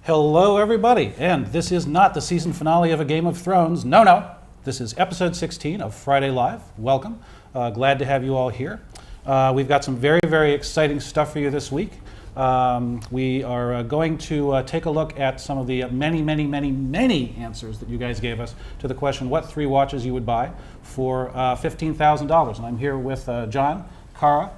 Hello, everybody, and this is not the season finale of A Game of Thrones. No. This is episode 16 of Friday Live. Welcome. Glad to have you all here. We've got some very, very exciting stuff for you this week. We are going to take a look at some of the many answers that you guys gave us to the question, what 3 watches you would buy for $15,000. And I'm here with John, Cara,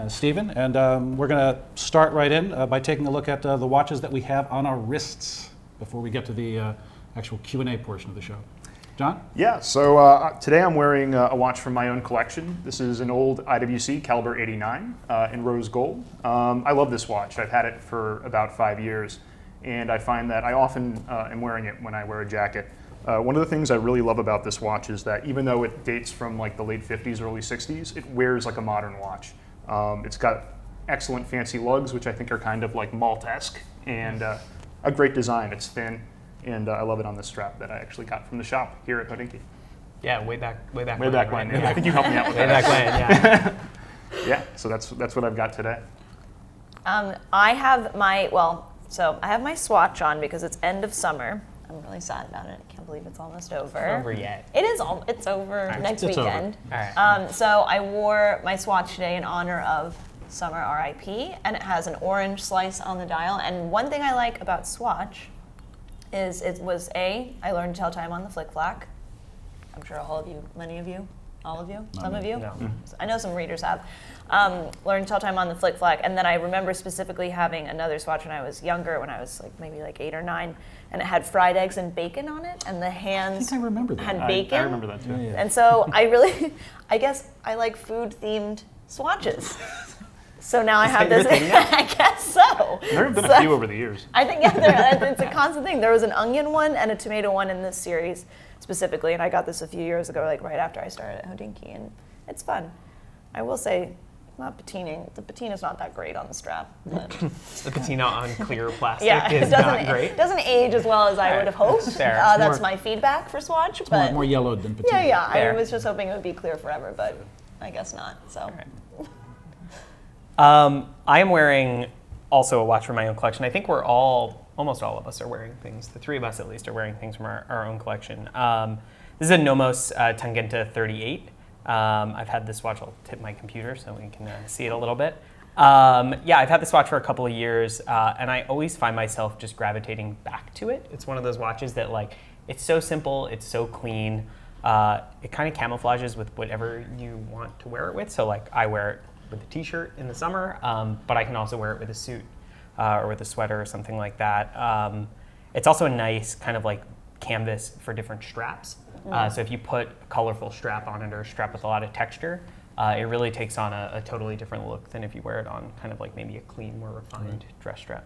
Stephen, and we're going to start right in by taking a look at the watches that we have on our wrists before we get to the actual Q&A portion of the show. John? Yeah, so today I'm wearing a watch from my own collection. This is an old IWC caliber 89 in rose gold. I love this watch. I've had it for about 5 years, and I find that I often am wearing it when I wear a jacket. One of the things I really love about this watch is that even though it dates from like the late 50s, early 60s, it wears like a modern watch. It's got excellent fancy lugs, which I think are kind of like Maltesque, and a great design. It's thin, and I love it on this strap that I actually got from the shop here at Hodinkee. Yeah, way back when. Yeah. I think you helped me out with that. Way back when, yeah. Yeah, so that's what I've got today. I have my swatch on because it's end of summer. I'm really sad about it. I can't believe it's almost over. It's not over yet. It's over next weekend. Over. All right. So I wore my swatch today in honor of Summer RIP, and it has an orange slice on the dial. And one thing I like about swatch is I learned to tell time on the flick flack. I'm sure all of you, many of you, all of you, some of you. No. I know some readers have. Learned to tell time on the flick flack, and then I remember specifically having another swatch when I was younger, when I was maybe 8 or 9, and it had fried eggs and bacon on it, and the hands I think I remember that. had bacon. I remember that too. Yeah. And so I guess I like food-themed swatches. So now I have this. I guess so. There have been a few over the years. I think it's a constant thing. There was an onion one and a tomato one in this series specifically, and I got this a few years ago, right after I started at Hodinkee, and it's fun. I will say, not patining. The patina's not that great on the strap. The patina on clear plastic it is not great. It doesn't age as well as I would have hoped. Fair. That's my feedback for swatch. But More yellowed than patina. yeah. Fair. I was just hoping it would be clear forever, but I guess not. So. I am wearing also a watch from my own collection. I think almost all of us are wearing things. The 3 of us at least are wearing things from our own collection. This is a Nomos Tangenta 38. I've had this watch. I'll tip my computer so we can see it a little bit. I've had this watch for a couple of years, and I always find myself just gravitating back to it. It's one of those watches that it's so simple, it's so clean. It kind of camouflages with whatever you want to wear it with. So I wear it with a t-shirt in the summer, but I can also wear it with a suit or with a sweater or something like that. It's also a nice kind of canvas for different straps. So if you put a colorful strap on it or a strap with a lot of texture, it really takes on a totally different look than if you wear it on kind of maybe a clean, more refined dress strap.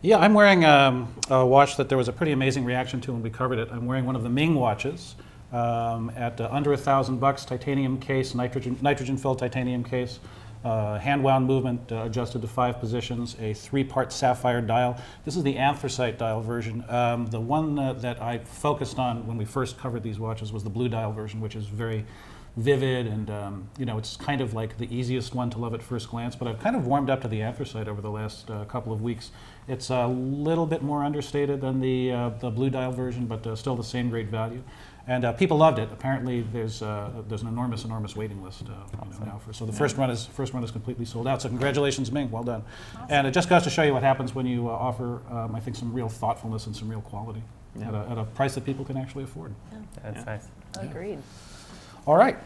Yeah, I'm wearing a watch that there was a pretty amazing reaction to when we covered it. I'm wearing one of the Ming watches at under $1,000, titanium case, nitrogen-filled titanium case, hand-wound movement adjusted to 5 positions, a 3-part sapphire dial. This is the anthracite dial version. The one that I focused on when we first covered these watches was the blue dial version, which is very vivid and it's kind of the easiest one to love at first glance, but I've kind of warmed up to the anthracite over the last couple of weeks. It's a little bit more understated than the blue dial version, but still the same great value. And people loved it. Apparently, there's an enormous waiting list now. So the first run is completely sold out. So congratulations, Ming. Well done. Awesome. And it just goes to show you what happens when you offer, I think, some real thoughtfulness and some real quality at a price that people can actually afford. Yeah. That's nice. Agreed. All right.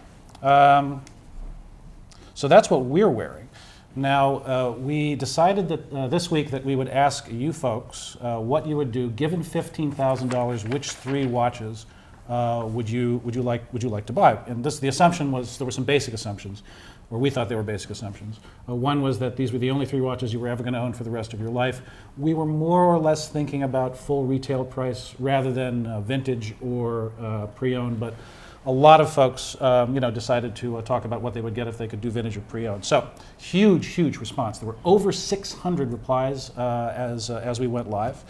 So that's what we're wearing. Now, we decided that this week that we would ask you folks what you would do given $15,000. Which 3 watches would you like to buy? And the assumption was there were some basic assumptions, or we thought they were basic assumptions. One was that these were the only 3 watches you were ever going to own for the rest of your life. We were more or less thinking about full retail price rather than vintage or pre-owned, but a lot of folks, decided to talk about what they would get if they could do vintage or pre-owned. So huge response. There were over 600 replies as we went live.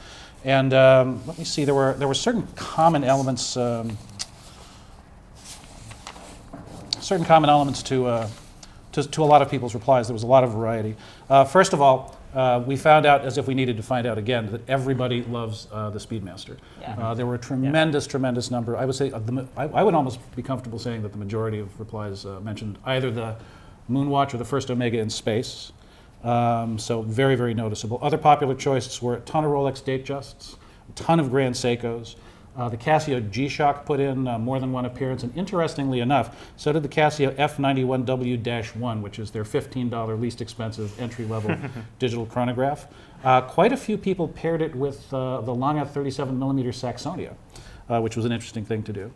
And let me see. There were certain common elements. To a lot of people's replies. There was a lot of variety. First of all, We found out, as if we needed to find out again, that everybody loves the Speedmaster. Yeah. There were a tremendous number. I would say, I would almost be comfortable saying that the majority of replies mentioned either the Moonwatch or the first Omega in space. So very, very noticeable. Other popular choices were a ton of Rolex Datejusts, a ton of Grand Seikos. The Casio G-Shock put in more than one appearance, and interestingly enough, so did the Casio F91W-1, which is their $15 least expensive entry-level digital chronograph. Quite a few people paired it with the Lange 37mm Saxonia, which was an interesting thing to do.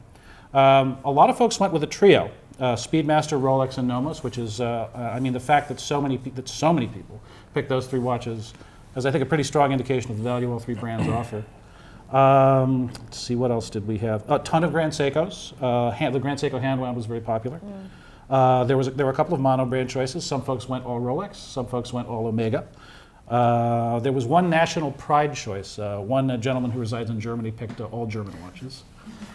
A lot of folks went with a trio, Speedmaster, Rolex, and Nomos, which is, I mean, the fact that so many people picked those three watches is, I think, a pretty strong indication of the value all three brands offer. Let's see, what else did we have? A ton of Grand Seikos. The Grand Seiko handwound was very popular. There were a couple of mono-brand choices. Some folks went all Rolex. Some folks went all Omega. There was one national pride choice. One gentleman who resides in Germany picked all German watches.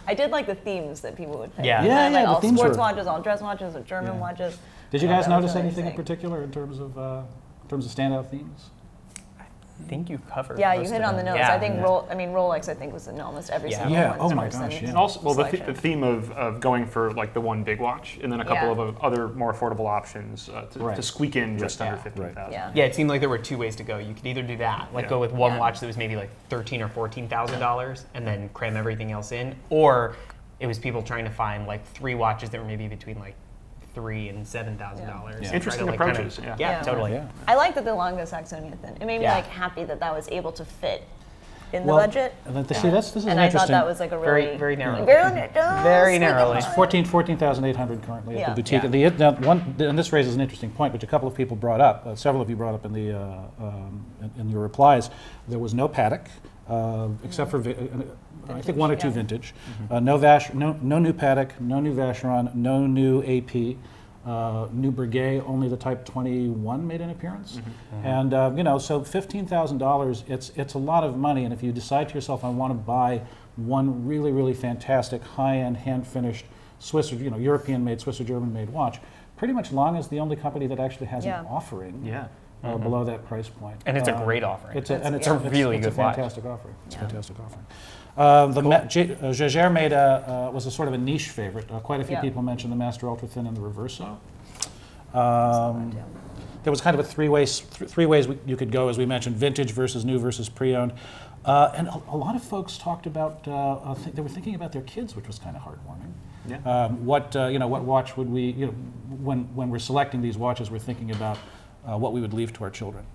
I did like the themes that people would pick. Yeah. Yeah, like the all themes sports were- watches, all dress watches, or German watches. Did you Yeah, guys that was notice really anything in interesting. particular in terms of standout themes? I think you covered. Yeah, you most hit of on the them. nose. Yeah. I think Rolex, I think, was in almost every Yeah. single Yeah, one's oh my person gosh, yeah. And also, well, the selection. theme of going for like the one big watch, and then a couple Yeah. of other more affordable options Right. to squeak in just under Yeah. 15,000. Yeah. Yeah, it seemed like there were two ways to go. You could either do that, like Yeah. go with one Yeah. watch that was maybe like $13,000 or $14,000, and then cram everything else in, or it was people trying to find like three watches that were maybe between like $3,000 and $7,000. Yeah. And Interesting try to, like, approaches, Kind of, yeah. yeah, totally. Yeah. I liked that the Lange Saxonia thing. It made me Yeah. like happy that that was able to fit in the Well, budget. See, this is And an I interesting. thought that was like a Very- really very narrow. very narrowly. It's 14,800 currently at Yeah. the boutique. Yeah. And this raises an interesting point, which a couple of people brought up. Several of you brought up in your replies. There was no Patek, except for I think one or two yeah. vintage. No new Patek, no new Vacheron, no new AP. New Breguet, only the Type 21 made an appearance, and so $15,000. It's a lot of money, and if you decide to yourself, I want to buy one really fantastic high-end hand-finished Swiss or European-made, Swiss or German-made watch, pretty much Lange is the only company that actually has Yeah. an offering Yeah. below that price point, And it's a great offering. It's a really it's a good watch. fantastic offering. It's a Yeah. fantastic offering. Jaeger made was a sort of a niche favorite. Quite a few Yeah. people mentioned the Master Ultra Thin and the Reverso. Yeah. There was kind of a three ways you could go, as we mentioned: vintage versus new versus pre-owned. And a lot of folks talked about they were thinking about their kids, which was kind of heartwarming. Yeah. What watch would we when we're selecting these watches, we're thinking about what we would leave to our children.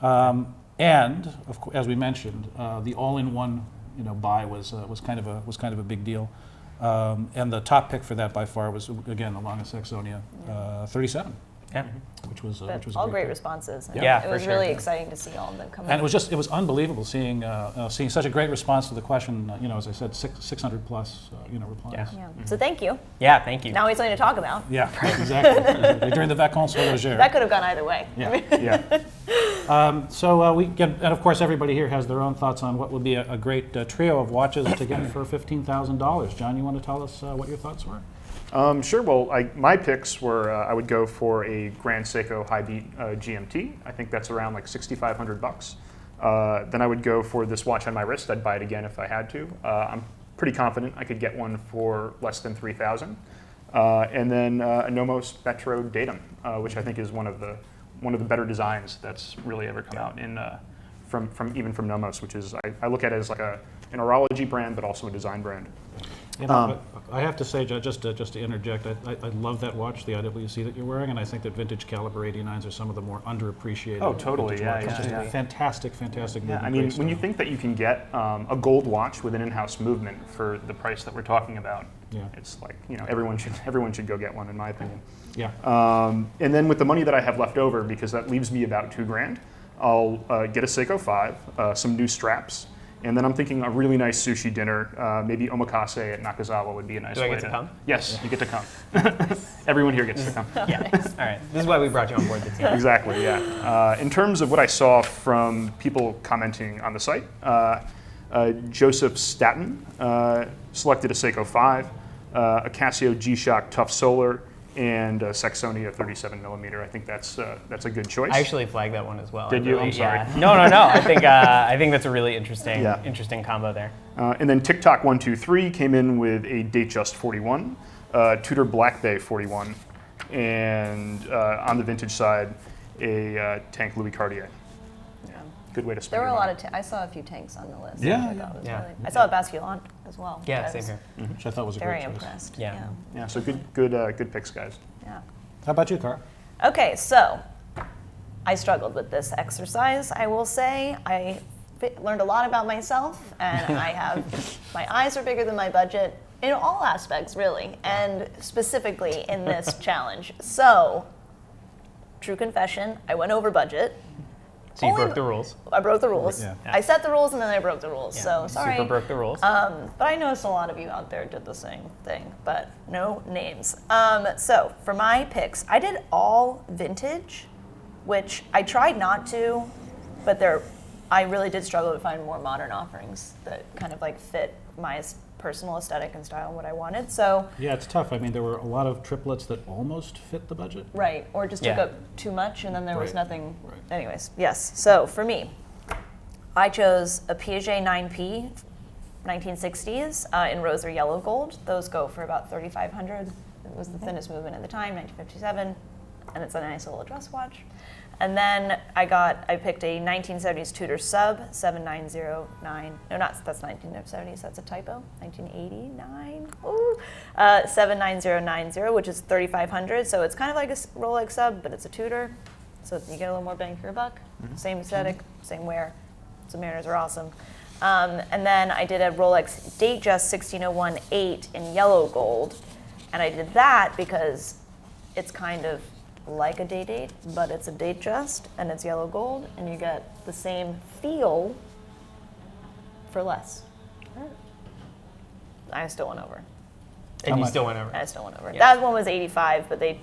And as we mentioned, the all-in-one buy was kind of a big deal. And the top pick for that by far was again the Lange Saxonia 37, Yeah. which was But a all great great pick. responses. And Yeah, it for was sure. really exciting to see all of them come And out. it was unbelievable seeing such a great response to the question. As I said, 600 plus replies. Yeah. Yeah. So thank you. Yeah, thank you. Now we have something to talk about. Yeah, exactly. During the vacances horlogères. That could have gone either way. Yeah. Yeah. So we get, and of course everybody here has their own thoughts on what would be a great trio of watches to get for $15,000. John, you want to tell us what your thoughts were? Sure. Well, my picks were I would go for a Grand Seiko High Beat GMT. I think that's around like $6,500. Then I would go for this watch on my wrist. I'd buy it again if I had to. I'm pretty confident I could get one for less than $3,000. And then a Nomos Metro Datum, which I think is one of the better designs that's really ever come out from Nomos, which is I look at it as like an horology brand, but also a design brand. But I have to say, just to interject, I love that watch, the IWC that you're wearing, and I think that vintage caliber 89s are some of the more underappreciated. Oh, totally, vintage yeah, watches. yeah, Just yeah. fantastic Yeah, movement. I mean, great when you style. think that you can get a gold watch with an in-house movement for the price that we're talking about, Yeah. it's like everyone should go get one, in my opinion. Yeah. And then with the money that I have left over, because that leaves me about $2,000, I'll get a Seiko 5, some new straps, and then I'm thinking a really nice sushi dinner. Maybe omakase at Nakazawa would be a nice Do I way get to come? Yes, you get to come. Everyone here gets to come. Yeah. All right. This is why we brought you on board the team. Exactly, yeah. In terms of what I saw from people commenting on the site, Joseph Staton selected a Seiko 5, a Casio G-Shock Tough Solar, and Saxonia 37 millimeter. I think that's a good choice. I actually flagged that one as well. Did you? I'm sorry. Yeah. No. I think that's a really interesting Yeah. interesting combo there. And then TikTok 123 came in with a Datejust 41, Tudor Black Bay 41, and on the vintage side, a Tank Louis Cartier. Yeah. Good way to spend There were a your lot money. of. I saw a few tanks on the list. Yeah, which I thought was yeah. really- I saw a Basculon as well. Yeah, I same was here. Which I thought was a Very great choice. impressed. Yeah. Yeah, so good picks, guys. Yeah. How about you, Cara? Okay, so I struggled with this exercise. I will say I learned a lot about myself, and I have my eyes are bigger than my budget in all aspects, really, and specifically in this challenge. So, true confession, I went over budget. So you Only- broke the rules. I broke the rules. Yeah. I set the rules and then I broke the rules. Yeah, So you sorry. Super broke the rules. But I noticed a lot of you out there did the same thing, but no names. So for my picks, I did all vintage, which I tried not to, but I really did struggle to find more modern offerings that kind of like fit my personal aesthetic and style and what I wanted. So Yeah, it's tough. I mean, there were a lot of triplets that almost fit the budget. right, or just took Yeah. up too much, and then there was Right. nothing. Right. Anyways, yes. So for me, I chose a Piaget 9P, 1960s in rose or yellow gold. Those go for about 3,500. It was the thinnest movement at the time, 1957, and it's a nice little dress watch. And then I picked a 1970s Tudor sub, 7909. No, that's 1970s. That's a typo. 1989. Ooh, 79090, which is 3,500. So it's kind of like a Rolex sub, but it's a Tudor. So you get a little more bang for your buck. Same aesthetic, same wear. Submariners are awesome. And then I did a Rolex Datejust 16018 in yellow gold, and I did that because it's kind of like a date, but it's a Datejust and it's yellow gold, and you get the same feel for less. I still went over. And you much? still went over. I still went over. Yeah. That one was 85, but they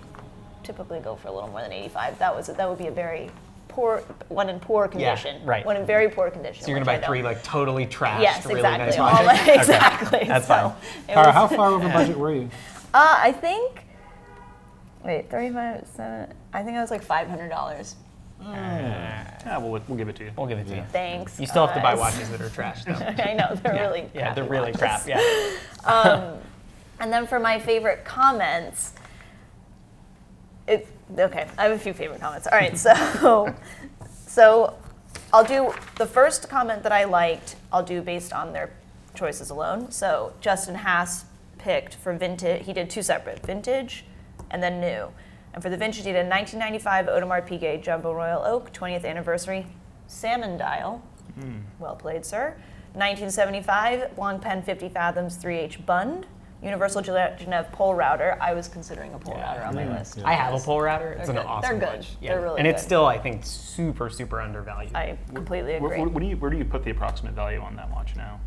typically go for a little more than 85. That would be a very poor one in poor condition. right. One in very poor condition. So you're which gonna I buy three don't. like totally trashed, Yes, really exactly. nice All watches? my- Okay. exactly. That's So fine. it Cara, was- how far over budget were you? I think. Wait, 35, 7. I think it was like $500. Yeah, we'll give it to you. We'll give it to you. Thanks. You still have to buy guys. watches that are trashed though. I know they're Yeah. really. Yeah, they're crappy really watches. crap. Yeah. And then for my favorite comments, okay, I have a few favorite comments. All right, so I'll do the first comment that I liked. I'll do based on their choices alone. So Justin Haas picked for vintage. He did two separate, vintage and then new. And for the vintage, he did a 1995 Audemars Piguet Jumbo Royal Oak 20th anniversary salmon dial. Well played, sir. 1975 Long Pen 50 Fathoms 3H Bund. Universal Genève pole router. I was considering a pole router on my list. I have a pole router. It's They're an good. awesome They're good. watch. They're really and it's good. still, I think, super, super undervalued. I completely agree. Where do you put the approximate value on that watch now?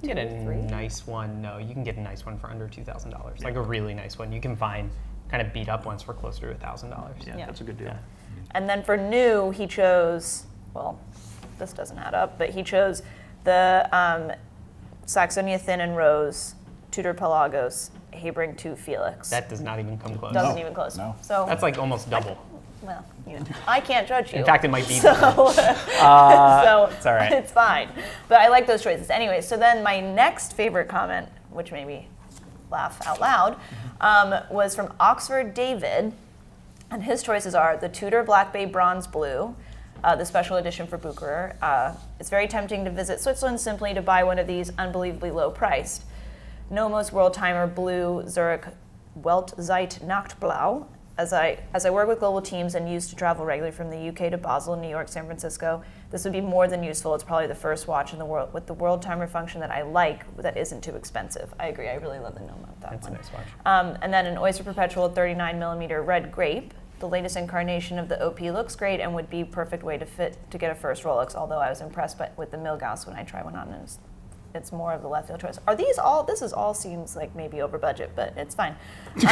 Get a 3? nice one. No, you can get a nice one for under $2,000. Like a really nice one. You can find kind of beat up ones for closer to $1,000. Yeah, Yeah. that's a good deal. Yeah. And then for new, he chose, well, this doesn't add up, but he chose the Saxonia Thin and Rose, Tudor Pelagos, Habring 2 Felix. That does not even come close. doesn't No. even close. No. So, That's like almost double. well, I can't judge you. In fact, it might be. So, so it's all right. It's fine. But I like those choices. Anyway, so then my next favorite comment, which made me laugh out loud, was from Oxford David. And his choices are the Tudor Black Bay Bronze Blue, the special edition for Bucherer. It's very tempting to visit Switzerland simply to buy one of these unbelievably low priced. Nomos World Timer Blue Zurich Weltzeit Nachtblau. As I work with global teams and used to travel regularly from the UK to Basel, New York, San Francisco, this would be more than useful. It's probably the first watch in the world with the world timer function that I like that isn't too expensive. I agree. I really love the Noma. That's a nice watch. And then an Oyster Perpetual 39mm red grape. The latest incarnation of the OP looks great and would be perfect way to get a first Rolex, although I was impressed with the Milgauss when I tried one on, and it's more of the left field choice. Are these all, this is all seems like maybe over budget, but it's fine. No,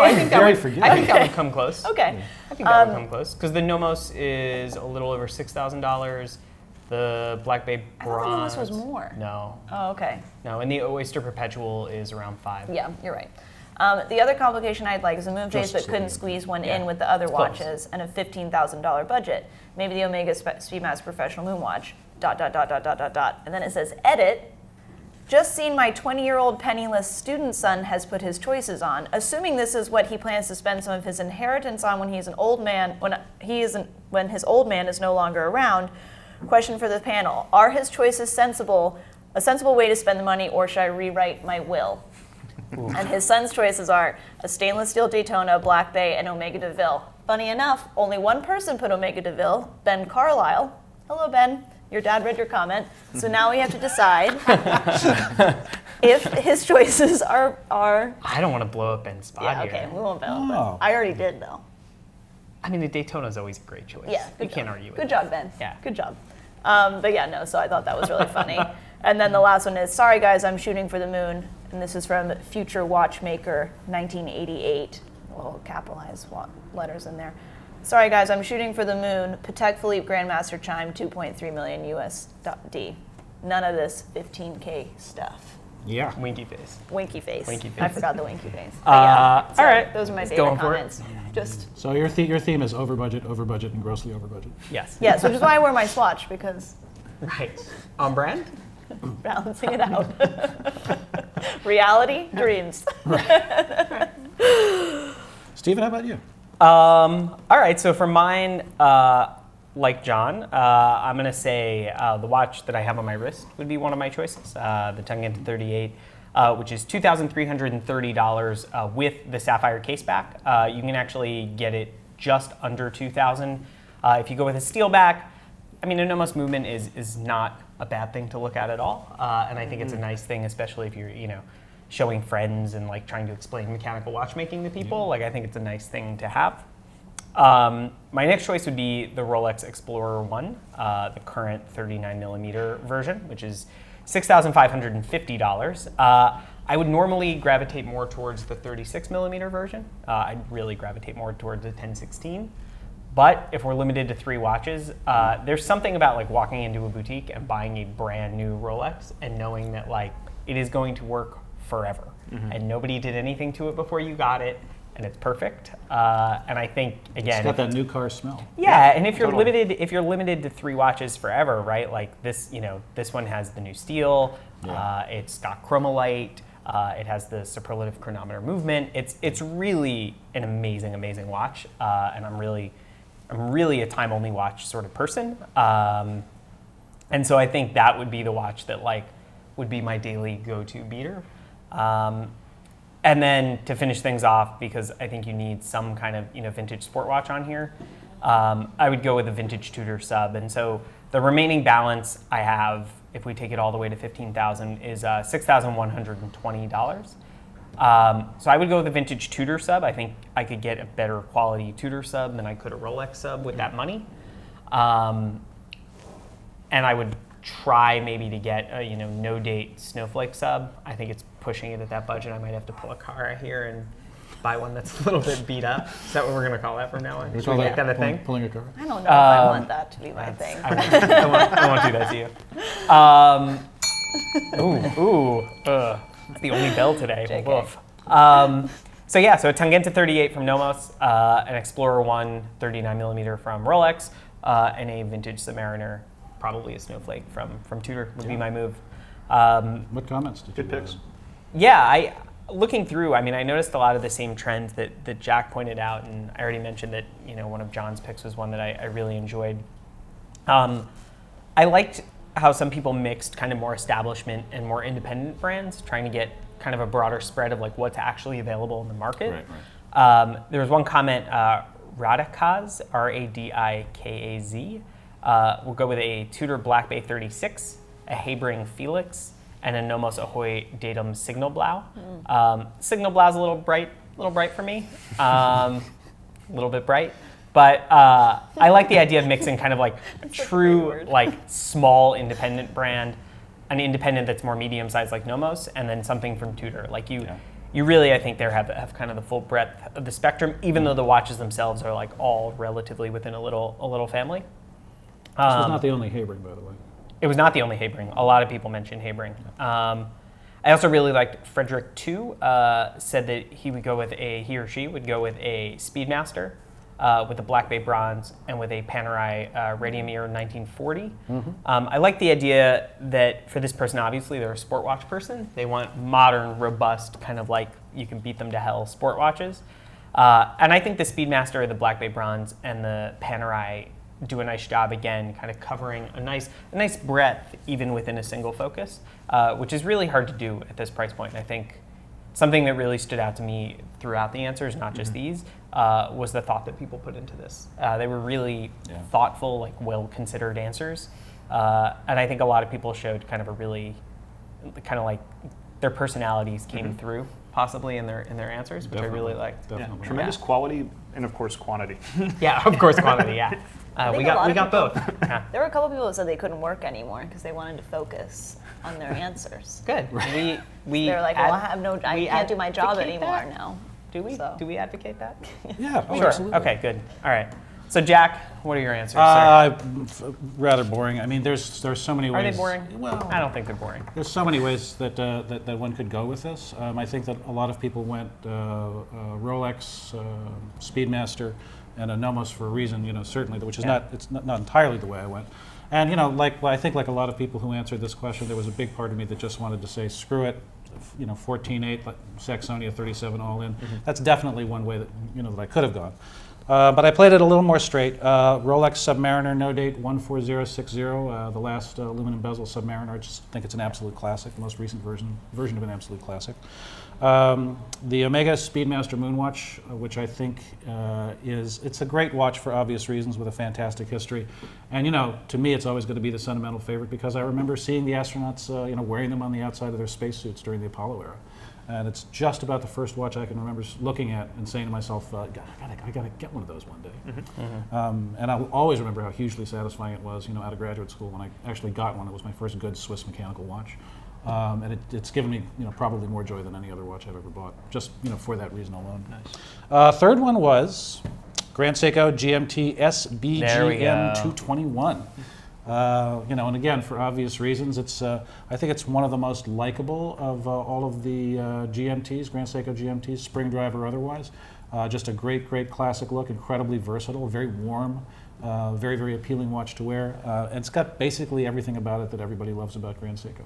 I think Very that forgiving. I think that would come close. Okay. I think that would come close because the Nomos is a little over $6,000. The Black Bay I thought the Bronze Nomos was more. No, Oh, okay. no, and the Oyster Perpetual is around $5,000. Yeah, you're right. The other complication I'd like is a moon phase, Just but so couldn't you- squeeze one Yeah. in with the other It's close. watches and a $15,000 budget. Maybe the Omega Speedmaster Professional Moon Watch. ... And then it says, edit. Just seen my 20-year-old penniless student son has put his choices on. Assuming this is what he plans to spend some of his inheritance on when he's an old man, when his old man is no longer around. Question for the panel: are his choices sensible? A sensible way to spend the money, or should I rewrite my will? And his son's choices are a stainless steel Daytona, Black Bay, and Omega DeVille. Funny enough, only one person put Omega DeVille, Ben Carlisle. Hello, Ben. Your dad read your comment. So now we have to decide if his choices are. I don't want to blow up Ben's spot Yeah, here. okay, we won't vote. Oh. I already did, though. I mean, the Daytona is always a great choice. Yeah, you good can't job. argue with Good that. job, Ben. Yeah. Good job. But yeah, no, so I thought that was really funny. And then the last one is, sorry guys, I'm shooting for the moon. And this is from Future Watchmaker 1988. Little capitalized letters in there. Sorry guys, I'm shooting for the moon. Patek Philippe Grandmaster Chime 2.3 million USD. None of this 15K stuff. Yeah. Winky face. Winky face. Winky face. I forgot the winky face. But yeah, so all right. Those are my Let's favorite go for it. comments. Just So your theme is over budget, and grossly over budget. Yes. yes, which is why I wear my swatch, because Right. On brand? balancing it out. Reality, dreams. Steven, how about you? All right, so for mine, like John, I'm going to say the watch that I have on my wrist would be one of my choices, the Tangenta 38, which is $2,330 with the sapphire case back. You can actually get it just under $2,000. If you go with a steel back, I mean, a Nomos movement is not a bad thing to look at all, and I think it's a nice thing, especially if you're, showing friends and like trying to explain mechanical watchmaking to people. Like, I think it's a nice thing to have. My next choice would be the Rolex Explorer 1, the current 39mm version, which is $6,550. I would normally gravitate more towards the 36mm version. I'd really gravitate more towards the 1016. But if we're limited to 3 watches, there's something about like walking into a boutique and buying a brand new Rolex and knowing that like it is going to work forever, and nobody did anything to it before you got it, and it's perfect. And I think again, It's got that new car smell. yeah, and if you're totally. limited to 3 watches forever, right? Like this, this one has the new steel. Yeah. It's got chromolite. It has the superlative chronometer movement. It's really an amazing watch, and I'm really a time only watch sort of person. And so I think that would be the watch that like would be my daily go-to beater. And then to finish things off, because I think you need some kind of vintage sport watch on here, I would go with a vintage Tudor sub. And so the remaining balance I have, if we take it all the way to $15,000, is $6,120. So I would go with a vintage Tudor sub. I think I could get a better quality Tudor sub than I could a Rolex sub with that money. And I would try maybe to get a no date snowflake sub. I think it's pushing it at that budget. I might have to pull a Cara here and buy one that's a little bit beat up. Is that what we're gonna call that from now on? Should we make that a thing? Pulling a car. I don't know if I want that to be my thing. I won't do that to you. That's the only bell today. JK. Woof. So a Tangenta 38 from Nomos, an Explorer 1 39mm from Rolex, and a vintage Submariner, probably a snowflake from Tudor would be my move. What comments did you Good picks. Yeah, looking through, I mean, I noticed a lot of the same trends that Jack pointed out, and I already mentioned that one of John's picks was one that I really enjoyed. I liked how some people mixed kind of more establishment and more independent brands, trying to get kind of a broader spread of like what's actually available in the market. Right. There was one comment, Radikaz, Radikaz. We'll go with a Tudor Black Bay 36, a Habring Felix, and a Nomos Ahoy Datum Signal Blau. Signal Blau's a little bright for me, a little bit bright. But I like the idea of mixing kind of like a true like small independent brand, an independent that's more medium-sized like Nomos, and then something from Tudor. Like you really, I think, there have kind of the full breadth of the spectrum, even though the watches themselves are like all relatively within a little family. This was not the only Habring, by the way. It was not the only Habring. A lot of people mentioned Habring. I also really liked Frederick II said that he or she would go with a Speedmaster with a Black Bay bronze and with a Panerai Radium Ear 1940. I like the idea that for this person, obviously they're a sport watch person. They want modern, robust, kind of like you can beat them to hell sport watches. And I think the Speedmaster, the Black Bay bronze, and the Panerai do a nice job again, kind of covering a nice breadth even within a single focus, which is really hard to do at this price point. And I think something that really stood out to me throughout the answers, not just these, was the thought that people put into this. They were really thoughtful, like well-considered answers. And I think a lot of people showed kind of a really, kind of like their personalities came through possibly in their answers, which Definitely. I really liked. Yeah, tremendous quality and of course quantity. Yeah, of course, quantity, yeah. think We a lot got of both. people- Yeah. There were a couple people that said they couldn't work anymore because they wanted to focus on their answers. Good. We They're like, well, I can't do my job advocate anymore that? now. Do we? So. Do we advocate that? Yeah, oh, Sure. absolutely. Okay, good. All right. So Jack, what are your answers, sir? Rather boring. I mean, there's so many ways. Are they boring? Well, I don't think they're boring. there's so many ways that one could go with this. I think that a lot of people went Rolex, Speedmaster, and a Nomos for a reason. Certainly, which is not entirely the way I went. And I think like a lot of people who answered this question, there was a big part of me that just wanted to say, screw it. 14.8, Saxonia 37 all in. That's definitely one way that that I could have gone. But I played it a little more straight. Rolex Submariner, no date 14060, the last aluminum bezel Submariner. I just think it's an absolute classic, the most recent version of an absolute classic. The Omega Speedmaster Moonwatch, which I think it's a great watch for obvious reasons with a fantastic history. And to me, it's always going to be the sentimental favorite because I remember seeing the astronauts, wearing them on the outside of their spacesuits during the Apollo era. And it's just about the first watch I can remember looking at and saying to myself, I gotta get one of those one day. And I'll always remember how hugely satisfying it was, out of graduate school when I actually got one. It was my first good Swiss mechanical watch. And it's given me, probably more joy than any other watch I've ever bought, just, for that reason alone. Nice. Third one was Grand Seiko GMT SBGM 221. And again, for obvious reasons, I think it's one of the most likable of all of the GMTs, Grand Seiko GMTs, spring drive or otherwise. Just a great classic look, incredibly versatile, very warm, very, very appealing watch to wear. And it's got basically everything about it that everybody loves about Grand Seiko.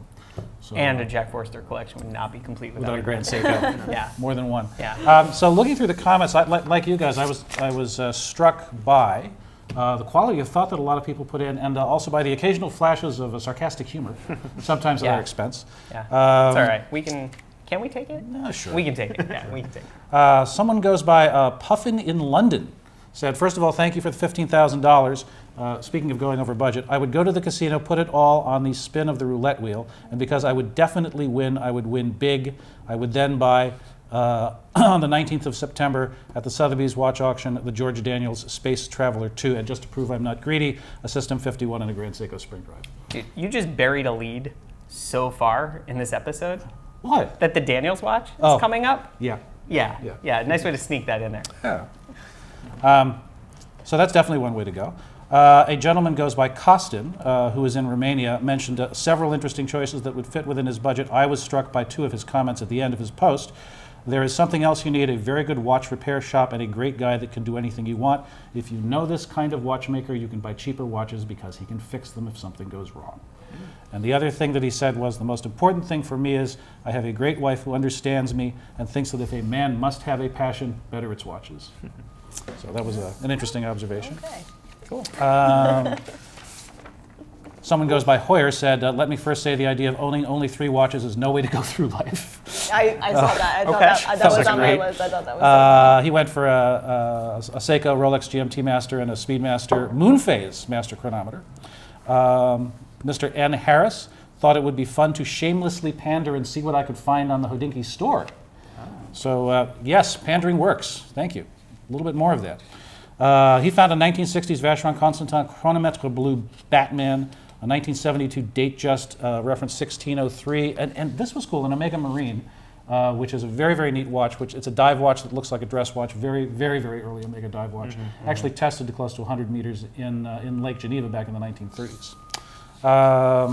So, And a Jack Forster collection would not be complete without a Grand Seiko. Yeah. More than one. Yeah. So looking through the comments, like you guys, I was struck by the quality of thought that a lot of people put in, and also by the occasional flashes of sarcastic humor, sometimes at Yeah. our expense. Yeah. It's all right. Can we take it? No, sure. We can take it. Yeah, we can take it. Someone goes by Puffin in London. Said, first of all, thank you for the $15,000. Speaking of going over budget, I would go to the casino, put it all on the spin of the roulette wheel, and because I would definitely win, I would win big. I would then buy, on the 19th of September at the Sotheby's watch auction, the George Daniels Space Traveler 2, and just to prove I'm not greedy, a System 51 and a Grand Seiko Spring Drive. Dude, you just buried a lead so far in this episode What? that the Daniels watch is Oh. coming up. Yeah. Yeah. Nice way to sneak that in there. Yeah. So that's definitely one way to go. A gentleman goes by Costin, who is in Romania, mentioned several interesting choices that would fit within his budget. I was struck by two of his comments at the end of his post. There is something else you need, a very good watch repair shop and a great guy that can do anything you want. If you know this kind of watchmaker, you can buy cheaper watches because he can fix them if something goes wrong. And the other thing that he said was, the most important thing for me is I have a great wife who understands me and thinks that if a man must have a passion, better it's watches. So that was an interesting observation. Okay. Cool. Someone goes by Hoyer said, let me first say the idea of owning only 3 watches is no way to go through life. I saw that. I thought Okay. that Sounds was like on great. my list. I thought that was He went for a Seiko Rolex GMT Master and a Speedmaster Moonphase Master Chronometer. Mr. N. Harris thought it would be fun to shamelessly pander and see what I could find on the Hodinkee store. So yes, pandering works. Thank you. A little bit more of that. He found a 1960s Vacheron Constantin Chronometre Blue Batman, a 1972 date just reference 1603, and this was cool, an Omega Marine, which is a very, very neat watch. It's a dive watch that looks like a dress watch, very, very, very early Omega dive watch. Actually tested to close to 100 meters in Lake Geneva back in the 1930s.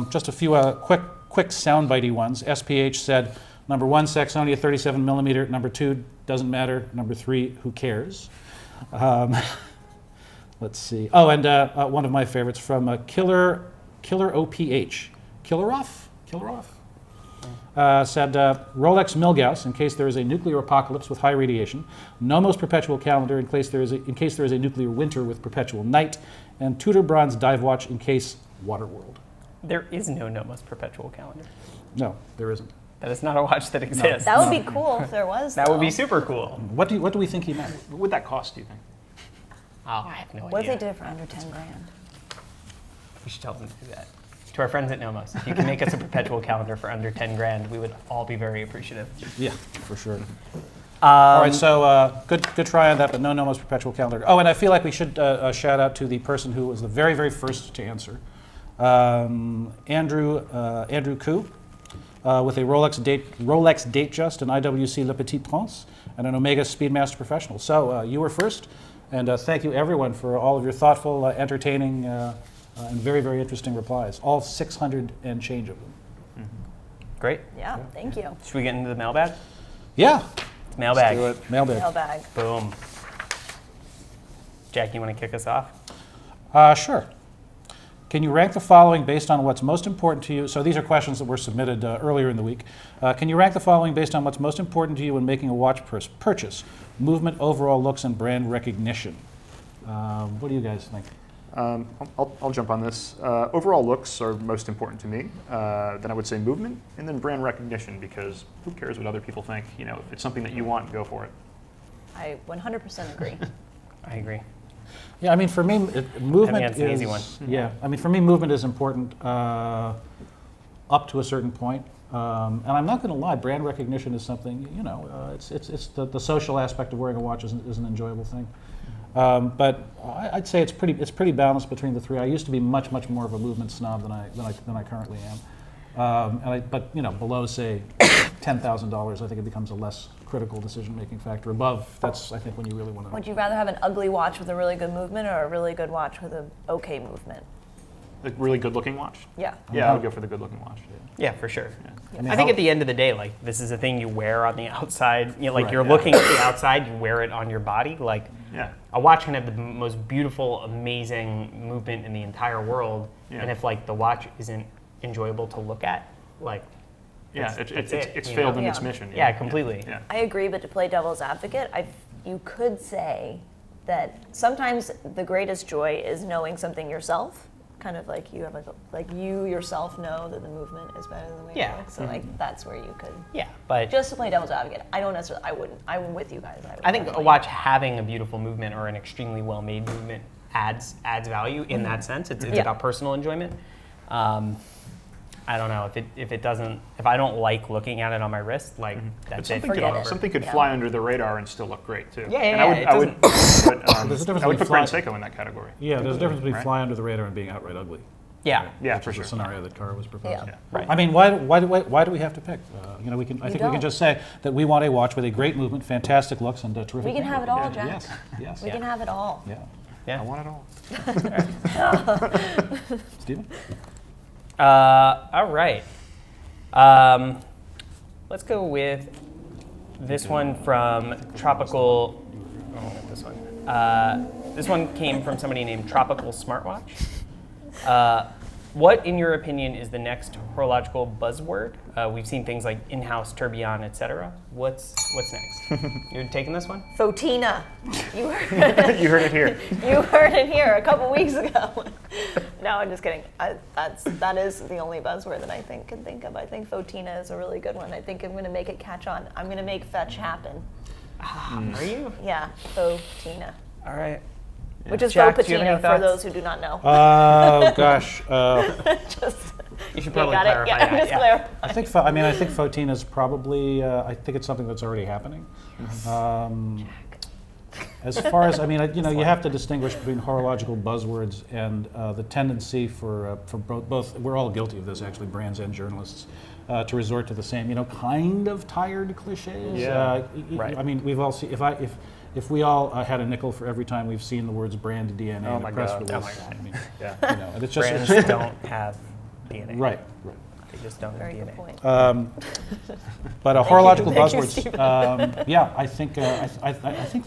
Just a few quick quick soundbitey ones. SPH said, number 1, Saxonia 37 millimeter. Number 2, doesn't matter. Number 3, who cares? Let's see. Oh, and one of my favorites from Killer OPH. Killeroff? Said Rolex Milgauss in case there is a nuclear apocalypse with high radiation, Nomos Perpetual Calendar in case there is a nuclear winter with perpetual night, and Tudor Bronze Dive Watch in case Waterworld. There is no Nomos Perpetual Calendar. No, there isn't. That is not a watch that exists. That would be cool if there was. That would be though. super cool. What do we think he meant? What would that cost, do you think? Oh, I have no What if they idea. did it for under 10 grand? We should tell them to do that. To our friends at Nomos, if you can make us a perpetual calendar for under 10 grand, we would all be very appreciative. Yeah, for sure. All right, so good try on that, but no Nomos Perpetual Calendar. Oh, and I feel like we should shout out to the person who was the very, very first to answer. Andrew Koo, with a Rolex Datejust, an IWC Le Petit Prince, and an Omega Speedmaster Professional. So you were first, and thank you everyone for all of your thoughtful, entertaining, and very, very interesting replies. All 600 and change of them. Great. Yeah, thank you. Should we get into the mailbag? Yeah, Mailbag. Let's do it. mailbag. Mailbag. Boom. Jack, you want to kick us off? Sure. Can you rank the following based on what's most important to you? So these are questions that were submitted earlier in the week. Can you rank the following based on what's most important to you when making a watch purchase? Movement, overall looks, and brand recognition. What do you guys think? I'll jump on this. Overall looks are most important to me. Then I would say movement, and then brand recognition, because who cares what other people think? You know, if it's something that you want, go for it. I 100% agree. I agree. Yeah, I mean, for me, movement that's an easy one. Yeah, I mean, for me, movement is important up to a certain point. And I'm not going to lie, brand recognition is something, you know, it's the social aspect of wearing a watch is an enjoyable thing. But I'd say it's pretty balanced between the three. I used to be much more of a movement snob than I currently am. But you know, below say $10,000, I think it becomes a less critical decision-making factor. Above, that's I think when you really want to. Would you rather have an ugly watch with a really good movement or a really good watch with an okay movement? A really good-looking watch. Yeah. Yeah, I would go for the good-looking watch. Yeah, for sure. mean, I think at the end of the day, like, this is a thing you wear on the outside. You know, like, Right, you're yeah. looking at the outside, you wear it on your body. Like, Yeah. a watch can have the most beautiful, amazing movement in the entire world. Yeah. And if, like, the watch isn't enjoyable to look at, like, Yeah, that's it's you failed know? in its Yeah. mission. Yeah, completely. Yeah. I agree, but to play devil's advocate, you could say that sometimes the greatest joy is knowing something yourself. Kind of like you have like you yourself know that the movement is better than the way Yeah. it looks. So like that's where you could Yeah, but just to play devil's advocate. I don't necessarily. I wouldn't. I'm with you guys. I think a definitely- watch having a beautiful movement or an extremely well-made movement adds value in that sense. It's Yeah. about personal enjoyment. I don't know if I don't like looking at it on my wrist, like But that's it. something Forget could, it. something could Yeah. fly under the radar and still look great too. Yeah, And I would put There's a difference I would between put Brand fly- Seiko in that category. Yeah, there's a difference between Right. fly under the radar and being outright ugly. Yeah, Yeah, which for is sure. the scenario that Cara was proposing. Yeah. right. I mean, why do we have to pick? You know, I think we don't. can just say that we want a watch with a great movement, fantastic looks, and terrific. We can have it handling. all, Jack. Yes, yes. We can have it all. Yeah. Yeah. I want it all. Stephen? All right. Let's go with this one from Tropical. Oh, not this one. This one came from somebody named Tropical Smartwatch. What, in your opinion, is the next horological buzzword? We've seen things like in-house tourbillon, etc. What's next? You taking this one? Fotina. You heard, You heard it here. you heard it here a couple weeks ago. No, I'm just kidding. That is the only buzzword that I can think of. I think Fotina is a really good one. I think I'm going to make it catch on. I'm going to make fetch happen. Are you? Yeah, Fotina. All right. Which is Jack, faux do you have any patina for thoughts? those who do not know. Oh gosh. Just, You should you probably got it? clarify Yeah, that. just clarify. I think Fotina is probably. I think it's something that's already happening. As far as you have to distinguish between horological buzzwords and the tendency for both. We're all guilty of this, actually, brands and journalists, to resort to the same, kind of tired cliches. Yeah. Right. I mean, we've all seen if we all had a nickel for every time we've seen the words brand DNA Oh in my a press God. release. Oh my God. I mean, Yeah. and it's just Brands don't have DNA. right. They just don't Very have good DNA. point. But a Thank you. horological Thank you, buzzwords. Stephen. Yeah, I think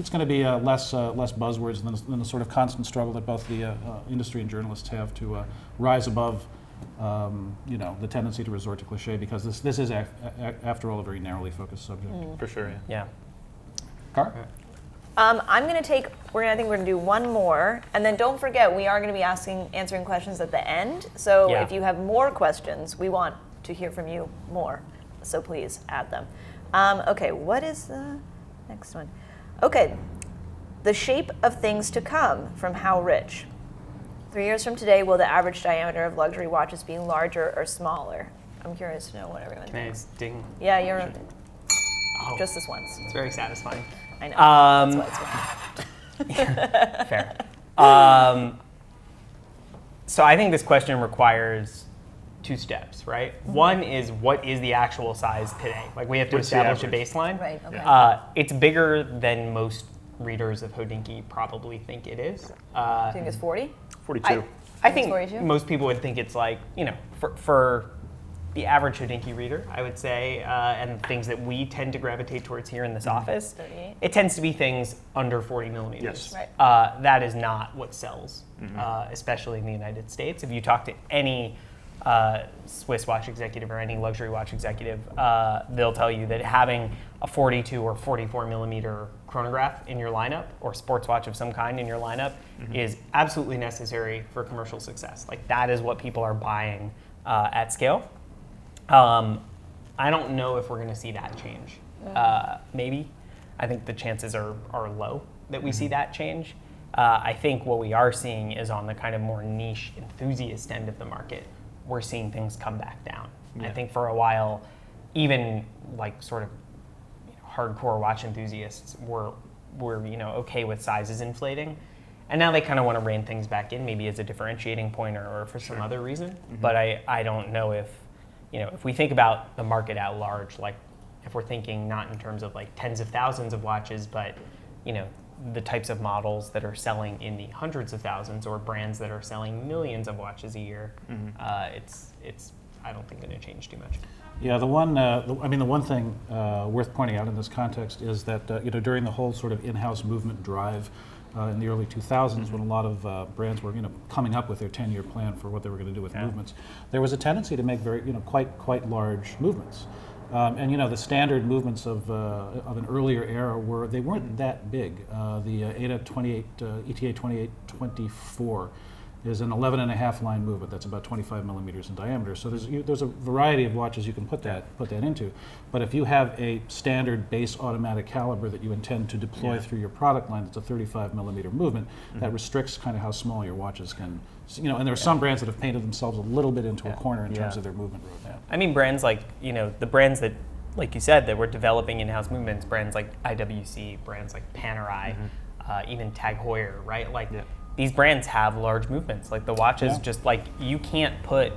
it's going to be less buzzwords than the sort of constant struggle that both the industry and journalists have to rise above, the tendency to resort to cliche, because this is after all a very narrowly focused subject. For sure, yeah. Cara? I'm going to take, I think we're going to do one more. And then don't forget, we are going to be answering questions at the end. So Yeah. if you have more questions, we want to hear from you more. So please add them. Okay, what is the next one? Okay, the shape of things to come from How Rich. 3 years from today, will the average diameter of luxury watches be larger or smaller? I'm curious to know what everyone Can I thinks. ding? Yeah, you're Oh, just this once. it's very satisfying. I know. That's why it's fun. Fair. So I think this question requires two steps, right? One is, what is the actual size today? Like, we have to What's the establish a average? baseline. Right, okay. It's bigger than most readers of Hodinkee probably think it is. I think it's 40. 42. I think 42? most people would think it's like, for the average Hodinkee reader, I would say, and things that we tend to gravitate towards here in this office, 38. it tends to be things under 40 millimeters. Yes. Right. That is not what sells, especially in the United States. If you talk to any Swiss watch executive or any luxury watch executive, they'll tell you that having a 42 or 44 millimeter chronograph in your lineup, or sports watch of some kind in your lineup, is absolutely necessary for commercial success. Like, that is what people are buying at scale. I don't know if we're going to see that change. Maybe. I think the chances are low that we see that change. I think what we are seeing is on the kind of more niche enthusiast end of the market, we're seeing things come back down. Yeah. I think for a while, even like sort of hardcore watch enthusiasts were okay with sizes inflating. And now they kind of want to rein things back in, maybe as a differentiating point or for some other reason. But I don't know if we think about the market at large, like if we're thinking not in terms of like tens of thousands of watches, but the types of models that are selling in the hundreds of thousands, or brands that are selling millions of watches a year, it's I don't think going to change too much. Yeah, the one thing worth pointing out in this context is that during the whole sort of in-house movement drive in the early 2000s, when a lot of brands were coming up with their 10-year plan for what they were going to do with movements, there was a tendency to make very quite large movements. And the standard movements of an earlier era weren't that big. The ETA 2824 is an 11.5 line movement that's about 25 millimeters in diameter. So there's a variety of watches you can put that into. But if you have a standard base automatic caliber that you intend to deploy through your product line that's a 35 millimeter movement, that restricts kind of how small your watches can. And there are some brands that have painted themselves a little bit into a corner in terms of their movement roadmap. I mean, brands like, the brands that, like you said, that were developing in-house movements, brands like IWC, brands like Panerai, even Tag Heuer, right? Like, these brands have large movements. Like, the watches, just like, you can't put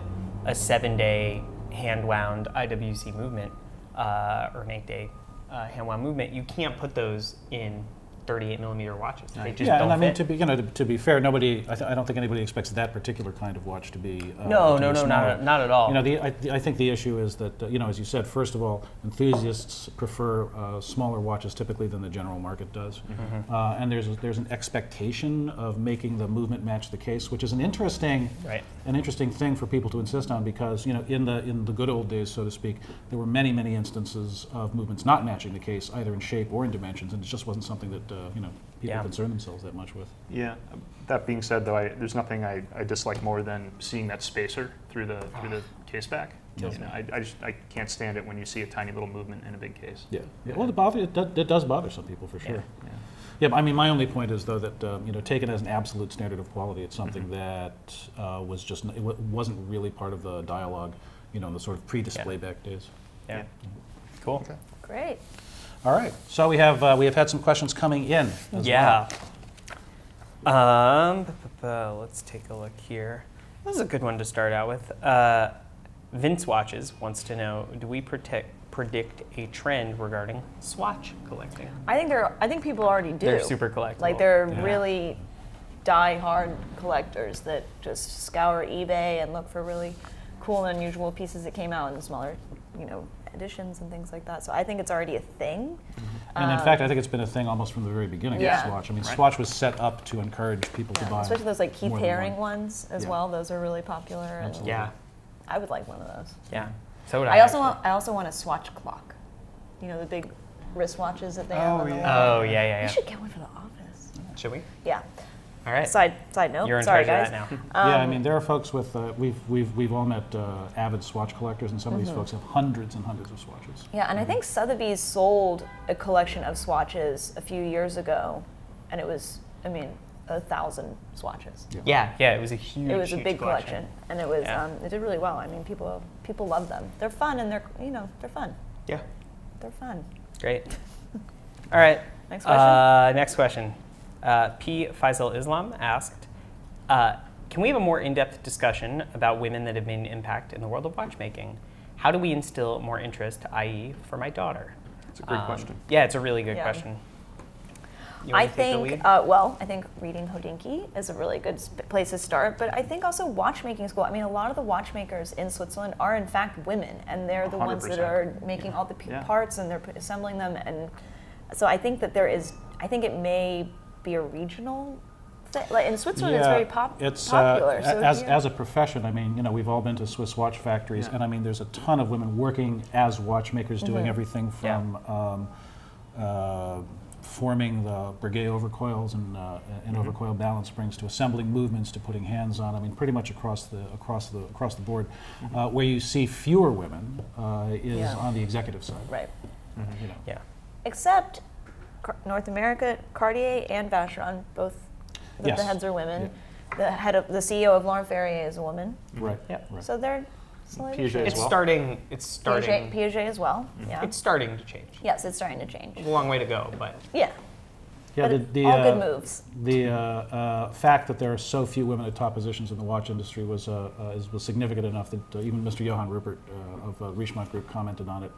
a 7-day hand-wound IWC movement or an 8-day hand-wound movement. You can't put those in 38 millimeter watches. They just don't and I mean, fit. to be fair, nobody. I don't think anybody expects that particular kind of watch to be. No, smaller. not at all. I think the issue is that as you said, first of all, enthusiasts prefer smaller watches typically than the general market does, and there's an expectation of making the movement match the case, which is an interesting thing for people to insist on, because in the good old days, so to speak, there were many instances of movements not matching the case either in shape or in dimensions, and it just wasn't something that people concern themselves that much with. Yeah. That being said, though, there's nothing I dislike more than seeing that spacer through the case back. I can't stand it when you see a tiny little movement in a big case. Yeah. Well, it does bother some people for sure. Yeah. But I mean, my only point is though that taken as an absolute standard of quality, it's something that wasn't really part of the dialogue, in the sort of pre-display back days. Yeah. Cool. Okay. Great. All right. So we have had some questions coming in. As well. Let's take a look here. This is a good one to start out with. Vince Watches wants to know: do we predict a trend regarding swatch collecting? I think people already do. They're super collectible. Like, they're really die-hard collectors that just scour eBay and look for really cool and unusual pieces that came out in smaller, editions and things like that. So I think it's already a thing. And in fact, I think it's been a thing almost from the very beginning Yeah. of Swatch. I mean, Right. Swatch was set up to encourage people to buy Especially those like Keith more than Haring one. ones as Yeah. well. Those are really popular. And Absolutely. Yeah. I would like one of those. Yeah. So would I also actually. want. I also want a Swatch clock. The big wristwatches that they have. Oh, on the yeah. wall. Oh, yeah. We should get one for the office. Should we? Yeah. All right. Side note. You're in Sorry, charge guys. of that now. Yeah, I mean, there are folks with, we've all met avid Swatch collectors, and some of these folks have hundreds and hundreds of swatches. Yeah, and I think Sotheby's sold a collection of swatches a few years ago, and it was, 1,000 swatches. Yeah. It was a huge. It was a huge big collection, and it was Yeah. it did really well. I mean, people love them. They're fun, and they're fun. Yeah. They're fun. Great. All right. Next question? Next question. P. Faisal Islam asked, can we have a more in-depth discussion about women that have made an impact in the world of watchmaking? How do we instill more interest, i.e. for my daughter? It's a great question. Yeah, it's a really good Yeah. question. You wanna I take the think, lead? I think reading Hodinkee is a really good place to start, but I think also watchmaking school. I mean, a lot of the watchmakers in Switzerland are in fact women, and they're the ones that 100%. are making all the Yeah. parts, and they're assembling them, and so I think that I think it may be a regional thing. Like in Switzerland, it's very popular. So as a profession, I mean, we've all been to Swiss watch factories, Yeah. and I mean, there's a ton of women working as watchmakers, doing everything from forming the Breguet overcoils and overcoil balance springs to assembling movements to putting hands on. I mean, pretty much across the board. Where you see fewer women is Yeah. on the executive side. right. Yeah. Except North America, Cartier and Vacheron, both the Yes. heads are women. The CEO of Laurent Ferrier is a woman. Right. Yep. Right. So they're slowly Piaget changing. as It's well. starting. It's starting. Piaget as well. Yeah. It's starting to change. Yes, it's starting to change. There's a long way to go, but Yeah. Yeah, But all good moves. The fact that there are so few women at top positions in the watch industry was significant enough that even Mr. Johann Rupert of Richemont Group commented on it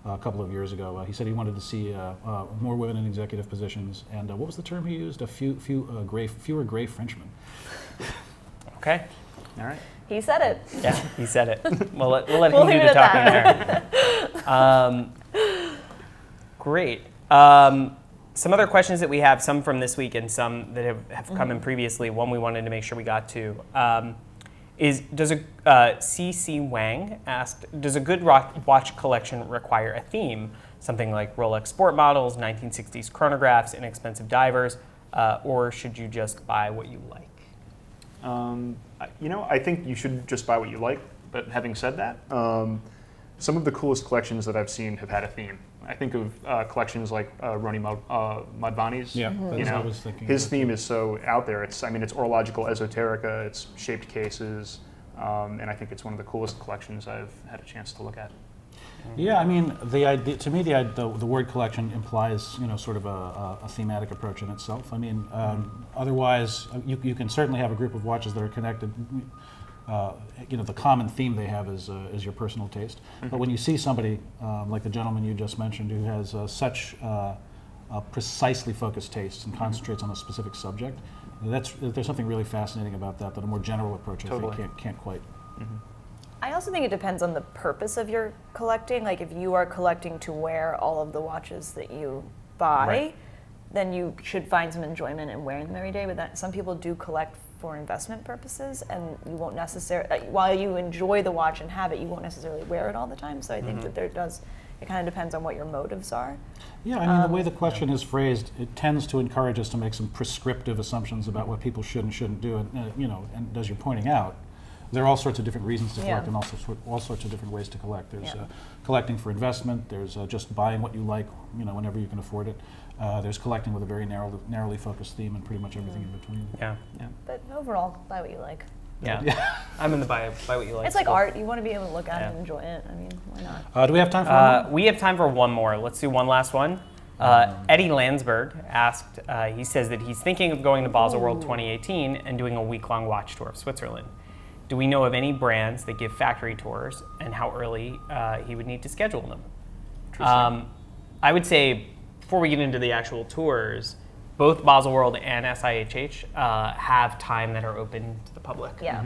a couple of years ago. He said he wanted to see more women in executive positions, and what was the term he used? Fewer gray Frenchmen. okay. All right. He said it. Yeah, he said it. We'll let him We'll do leave the it at talking there. Great. Some other questions that we have, some from this week and some that have come in previously. One we wanted to make sure we got to is, C.C. Wang asked, does a good watch collection require a theme? Something like Rolex sport models, 1960s chronographs, inexpensive divers, or should you just buy what you like? I think you should just buy what you like. But having said that, some of the coolest collections that I've seen have had a theme. I think of collections like Roni Madvani's. Yeah, that's what I was thinking. His theme is so out there. It's horological esoterica. It's shaped cases, and I think it's one of the coolest collections I've had a chance to look at. Yeah, I mean, the idea, to me, the word collection implies, sort of a thematic approach in itself. I mean, otherwise, you can certainly have a group of watches that are connected. The common theme they have is your personal taste. But when you see somebody like the gentleman you just mentioned, who has such precisely focused tastes and concentrates on a specific subject, there's something really fascinating about that. That a more general approach, Totally. I think, can't quite. I also think it depends on the purpose of your collecting. Like if you are collecting to wear all of the watches that you buy, Right. then you should find some enjoyment in wearing them every day. But some people do collect for investment purposes, and you won't necessarily, while you enjoy the watch and have it, you won't necessarily wear it all the time. So I think that it kind of depends on what your motives are. Yeah, I mean, the way the question is phrased, it tends to encourage us to make some prescriptive assumptions about what people should and shouldn't do. And and as you're pointing out, there are all sorts of different reasons to collect, Yeah. and also all sorts of different ways to collect. There's Yeah. collecting for investment. There's just buying what you like, whenever you can afford it. There's collecting with a very narrowly focused theme, and pretty much everything in between. Yeah. But overall, buy what you like. Yeah. I'm in the buy what you like. It's like school. art. You want to be able to look at it Yeah. and enjoy it. I mean, why not? Do we have time for one more? We have time for one more. Let's do one last one. Eddie Landsberg asked, he says that he's thinking of going to Basel World 2018 and doing a week-long watch tour of Switzerland. Do we know of any brands that give factory tours, and how early he would need to schedule them? I would say, before we get into the actual tours, both Baselworld and SIHH have time that are open to the public. Yeah.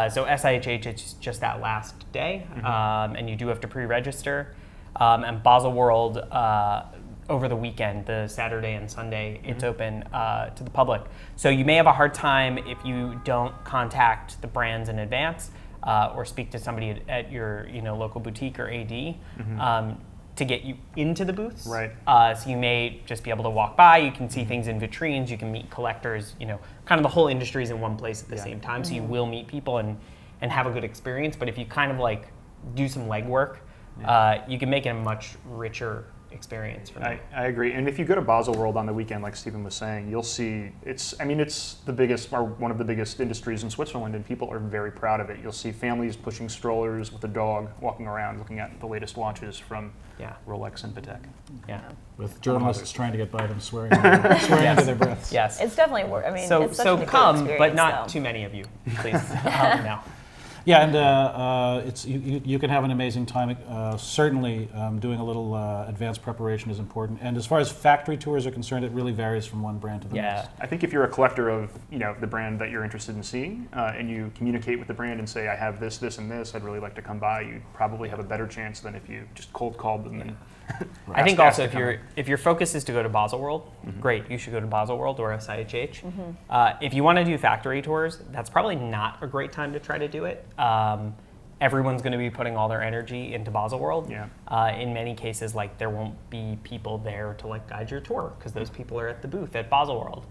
So SIHH, it's just that last day, and you do have to pre-register. And Baselworld, over the weekend, the Saturday and Sunday, it's open to the public. So you may have a hard time if you don't contact the brands in advance or speak to somebody at your local boutique or AD to get you into the booths. Right. So you may just be able to walk by. You can see things in vitrines. You can meet collectors. Kind of the whole industry is in one place at the same time. So you will meet people and have a good experience. But if you kind of like do some legwork, you can make it a much richer experience for me. I agree. And if you go to Baselworld on the weekend, like Stephen was saying, you'll see it's the biggest, or one of the biggest industries in Switzerland, and people are very proud of it. You'll see families pushing strollers with a dog, walking around, looking at the latest watches from Rolex and Patek. Yeah. With journalists trying to get by them, swearing under their breaths. Yes. It's definitely worth. I mean, So it's such a good come, but experience, not though. too many of you, please. No. Yeah, and it's you can have an amazing time. Certainly, doing a little advanced preparation is important. And as far as factory tours are concerned, it really varies from one brand to the next. I think if you're a collector of the brand that you're interested in seeing, and you communicate with the brand and say, I have this, this, and this, I'd really like to come by, you'd probably have a better chance than if you just cold called them. And I think asked also to come if your focus is to go to Baselworld, great, you should go to Baselworld or SIHH. If you want to do factory tours, that's probably not a great time to try to do it. Everyone's going to be putting all their energy into Baselworld. Yeah. In many cases, like there won't be people there to like guide your tour because those people are at the booth at Baselworld.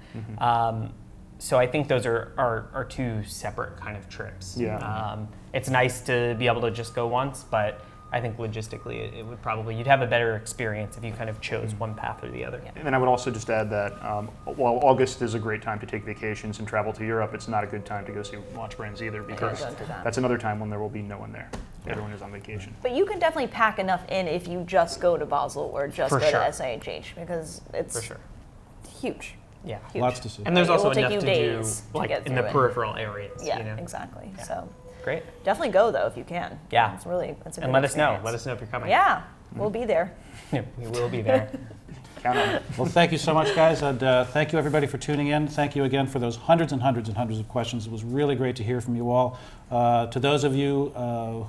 So I think those are two separate kind of trips. Yeah. It's nice to be able to just go once, but I think logistically it would probably, you'd have a better experience if you kind of chose one path or the other. And then I would also just add that while August is a great time to take vacations and travel to Europe, it's not a good time to go see watch brands either, because don't do that. that's another time when there will be no one there. Everyone is on vacation. But you can definitely pack enough in if you just go to Basel or just For go sure. to SIHH, because it's For sure. huge. Yeah. Huge. Lots to see. And there's It will also take enough you to do days to like get in the through it. peripheral areas. Yeah, exactly. Yeah. So Great. definitely go though if you can. Yeah. It's a And good let us know. experience. Let us know if you're coming. Yeah, we'll be there. We will be there. Count on it. Well, thank you so much, guys, and thank you everybody for tuning in. Thank you again for those hundreds and hundreds and hundreds of questions. It was really great to hear from you all. To those of you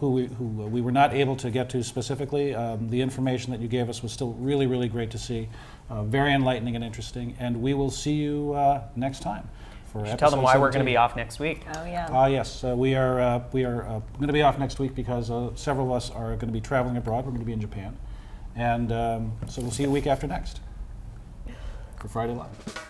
who we were not able to get to specifically, the information that you gave us was still really, really great to see. Very enlightening and interesting. And we will see you next time. For Tell them why we're going to 17. be off next week. Oh yeah. Yes, we are going to be off next week because several of us are going to be traveling abroad. We're going to be in Japan. And so we'll see you a week after next for Friday Live.